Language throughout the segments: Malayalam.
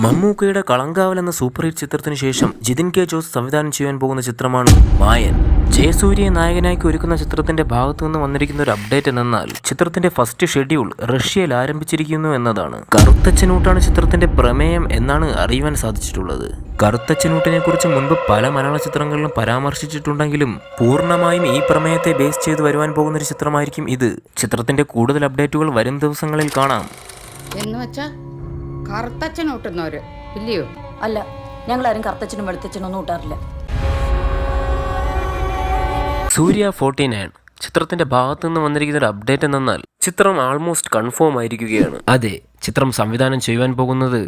മമ്മൂക്കയുടെ കളങ്കാവൽ എന്ന സൂപ്പർ ഹിറ്റ് ചിത്രത്തിന് ശേഷം ജിതിൻ കെ ജോസ് സംവിധാനം ചെയ്യാൻ പോകുന്ന ചിത്രമാണ് മായൻ. ജയസൂര്യയെ നായകനാക്കി ഒരുക്കുന്ന ചിത്രത്തിന്റെ ഭാഗത്തു നിന്ന് വന്നിരിക്കുന്ന ഒരു അപ്ഡേറ്റ് എന്നാൽ ചിത്രത്തിന്റെ ഫസ്റ്റ് ഷെഡ്യൂൾ റഷ്യയിൽ ആരംഭിച്ചിരിക്കുന്നു എന്നതാണ്. കറുത്തച്ചനൂട്ടാണ് ചിത്രത്തിന്റെ പ്രമേയം എന്നാണ് അറിയുവാൻ സാധിച്ചിട്ടുള്ളത്. കറുത്തച്ചനൂട്ടിനെ കുറിച്ച് മുൻപ് പല മലയാള ചിത്രങ്ങളിലും പരാമർശിച്ചിട്ടുണ്ടെങ്കിലും പൂർണ്ണമായും ഈ പ്രമേയത്തെ ബേസ് ചെയ്ത് വരുവാൻ പോകുന്ന ഒരു ചിത്രമായിരിക്കും ഇത്. ചിത്രത്തിന്റെ കൂടുതൽ അപ്ഡേറ്റുകൾ വരും ദിവസങ്ങളിൽ കാണാം. കറുത്തച്ഛൻ ഊട്ടുന്നവര് ഇല്ലയോ? അല്ല, ഞങ്ങൾ ആരും കറുത്തച്ഛനും വെളുത്തച്ഛനും ഒന്നും ഊട്ടാറില്ല. സൂര്യ 49 ചിത്രത്തിന്റെ ഭാഗത്തു നിന്ന് വന്നിരിക്കുന്ന ഒരു അപ്ഡേറ്റ് എന്നാൽ ചിത്രം ആൾമോസ്റ്റ് കൺഫേം ആയിരിക്കുകയാണ്. അതെ, ചിത്രം സംവിധാനം ചെയ്യുവാൻ പോകുന്നത്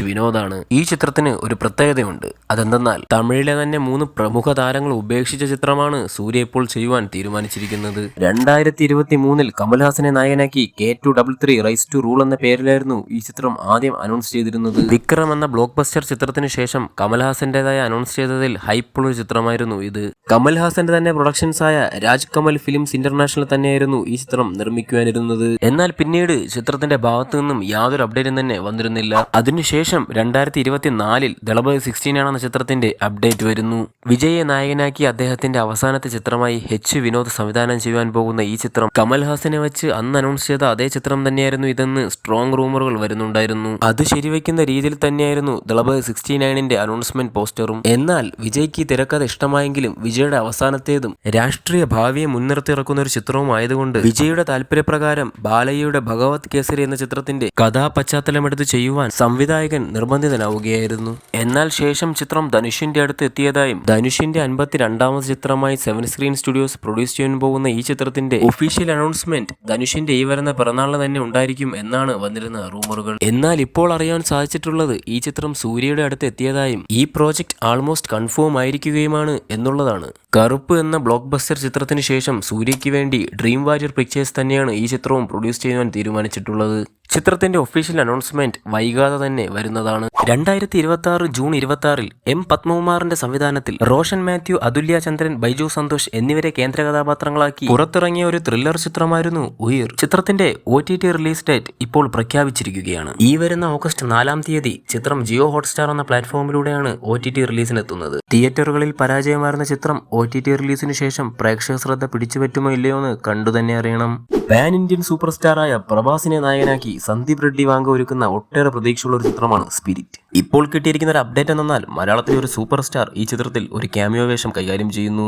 വിനോദാണ്. ഈ ചിത്രത്തിന് ഒരു പ്രത്യേകതയുണ്ട്. അതെന്തെന്നാൽ തമിഴിലെ തന്നെ 3 പ്രമുഖ താരങ്ങൾ ഉപേക്ഷിച്ച ചിത്രമാണ് സൂര്യ ഇപ്പോൾ ചെയ്യുവാൻ തീരുമാനിച്ചിരിക്കുന്നത്. 2023 കമൽഹാസനെ നായകനാക്കി K233 റൈസ് ടു റൂൾ എന്ന പേരിലായിരുന്നു ഈ ചിത്രം ആദ്യം അനൗൺസ് ചെയ്തിരുന്നത്. വിക്രം എന്ന ബ്ലോക്ക് ബസ്റ്റർ ചിത്രത്തിന് ശേഷം കമൽഹാസന്റേതായ അനൗൺസ് ചെയ്തതിൽ ഹൈപ്പുള്ള ഒരു ചിത്രമായിരുന്നു ഇത്. കമൽഹാസന്റെ തന്നെ പ്രൊഡക്ഷൻസ് ആയ രാജ് കമൽ ഫിലിംസ് ഇന്റർനാഷണൽ തന്നെയായിരുന്നു ഈ ചിത്രം നിർമ്മിക്കുവാനിരുന്നത്. എന്നാൽ പിന്നീട് ചിത്രത്തിന്റെ ഭാഗത്തു നിന്നും യാതൊരു അപ്ഡേറ്റും തന്നെ വന്നിരുന്നില്ല. അതിനുശേഷം 2024 ദളപതി 16 എന്ന ചിത്രത്തിന്റെ അപ്ഡേറ്റ് വരുന്നു. വിജയെ നായകനാക്കി അദ്ദേഹത്തിന്റെ അവസാനത്തെ ചിത്രമായി വിനോദ് സംവിധാനം ചെയ്യുവാൻ പോകുന്ന ഈ ചിത്രം കമൽഹാസനെ വെച്ച് അന്ന് അനൗൺസ് ചെയ്ത അതേ ചിത്രം തന്നെയായിരുന്നു ഇതെന്ന് സ്ട്രോങ് റൂമറുകൾ വരുന്നുണ്ടായിരുന്നു. അത് ശരിവെക്കുന്ന രീതിയിൽ തന്നെയായിരുന്നു ദളപതി 69ന്റെ അനൗൺസ്മെന്റ് പോസ്റ്ററും. എന്നാൽ വിജയ്ക്ക് തിരക്കഥ ഇഷ്ടമായെങ്കിലും വിജയുടെ അവസാനത്തേതും രാഷ്ട്രീയ ഭാവിയെ മുൻനിർത്തി ഇറക്കുന്ന ഒരു ചിത്രവും ആയതുകൊണ്ട് വിജയുടെ താല്പര്യപ്രകാരം ബാലയ്യയുടെ ഭഗവത് കേസരി എന്ന ചിത്രത്തിന്റെ കഥാപശ്ചാത്തലമെടുത്ത് ചെയ്യുവാൻ സംവിധായകൻ നിർബന്ധിതനാവുകയായിരുന്നു. എന്നാൽ ശേഷം ചിത്രം ധനുഷിന്റെ അടുത്ത് എത്തിയതായും ധനുഷിന്റെ 52ാമത് ചിത്രമായി 7 സ്ക്രീൻ സ്റ്റുഡിയോസ് പ്രൊഡ്യൂസ് ചെയ്യാൻ പോകുന്ന ഈ ചിത്രത്തിന്റെ ഒഫീഷ്യൽ അനൗൺസ്മെന്റ് ധനുഷിന്റെ ഈ വരുന്ന പിറന്നാളിന് തന്നെ ഉണ്ടായിരിക്കും എന്നാണ് വന്നിരുന്ന റൂമറുകൾ. എന്നാൽ ഇപ്പോൾ അറിയാൻ സാധിച്ചിട്ടുള്ളത് ഈ ചിത്രം സൂര്യയുടെ അടുത്ത് എത്തിയതായും ഈ പ്രോജക്റ്റ് ആൾമോസ്റ്റ് കൺഫേം ആയിരിക്കുകയുമാണ് എന്നുള്ളതാണ്. കറുപ്പ് എന്ന ബ്ലോക്ക് ബസ്റ്റർ ചിത്രത്തിന് ശേഷം സൂര്യയ്ക്ക് വേണ്ടി ഡ്രീം വാരിയർ പിക്ചേഴ്സ് തന്നെയാണ് ഈ ചിത്രവും പ്രൊഡ്യൂസ് ചെയ്യുവാൻ തീരുമാനിച്ചിട്ടുള്ളത്. ചിത്രത്തിന്റെ ഒഫീഷ്യൽ അനൗൺസ്മെന്റ് വൈകാതെ തന്നെ വരുന്നതാണ്. 2026 ജൂൺ 26 എം പത്മകുമാറിന്റെ സംവിധാനത്തിൽ റോഷൻ മാത്യു, അതുല്യ ചന്ദ്രൻ, ബൈജു സന്തോഷ് എന്നിവരെ കേന്ദ്ര കഥാപാത്രങ്ങളാക്കി പുറത്തിറങ്ങിയ ഒരു ത്രില്ലർ ചിത്രമായിരുന്നു ഉയിർ. ചിത്രത്തിന്റെ OTT റിലീസ് ഡേറ്റ് ഇപ്പോൾ പ്രഖ്യാപിച്ചിരിക്കുകയാണ്. ഈ വരുന്ന ഓഗസ്റ്റ് 4 ചിത്രം ജിയോ ഹോട്ട്സ്റ്റാർ എന്ന പ്ലാറ്റ്ഫോമിലൂടെയാണ് OTT റിലീസിനെത്തുന്നത്. തിയേറ്ററുകളിൽ പരാജയമായിരുന്ന ചിത്രം OTT റിലീസിന് ശേഷം പ്രേക്ഷക ശ്രദ്ധ പിടിച്ചുപറ്റുമോ ഇല്ലയോ എന്ന് കണ്ടുതന്നെ അറിയണം. പാൻ ഇന്ത്യൻ സൂപ്പർ സ്റ്റാറായ പ്രഭാസിനെ നായകനാക്കി സന്ദീപ് റെഡ്ഡി വാങ്ക ഒരുക്കുന്ന ഒട്ടേറെ പ്രതീക്ഷയുള്ള ഒരു ചിത്രമാണ് സ്പിരിറ്റ്. ഇപ്പോൾ കിട്ടിയിരിക്കുന്ന ഒരു അപ്ഡേറ്റ് എന്നാൽ മലയാളത്തിലെ ഒരു സൂപ്പർ സ്റ്റാർ ഈ ചിത്രത്തിൽ ഒരു ക്യാമിയോ വേഷം കൈകാര്യം ചെയ്യുന്നു.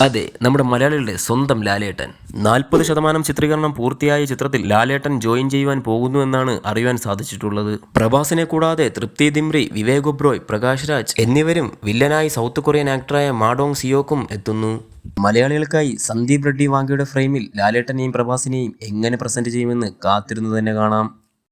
അതെ, നമ്മുടെ മലയാളികളുടെ സ്വന്തം ലാലേട്ടൻ. 40% ചിത്രീകരണം പൂർത്തിയായ ചിത്രത്തിൽ ലാലേട്ടൻ ജോയിൻ ചെയ്യുവാൻ പോകുന്നു എന്നാണ് അറിയാൻ സാധിച്ചിട്ടുള്ളത്. പ്രഭാസിനെ കൂടാതെ തൃപ്തി ദിംറി, വിവേക് ഒബ്രോയ്, പ്രകാശ് രാജ് എന്നിവരും വില്ലനായി സൗത്ത് കൊറിയൻ ആക്ടറായ മാഡോങ് സിയോക്കും എത്തുന്നു. മലയാളികൾക്കായി സന്ദീപ് റെഡ്ഡി വാങ്കയുടെ ഫ്രെയിമിൽ ലാലേട്ടനെയും പ്രഭാസിനെയും എങ്ങനെ പ്രസന്റ് ചെയ്യുമെന്ന് കാത്തിരുന്നു തന്നെ കാണാം.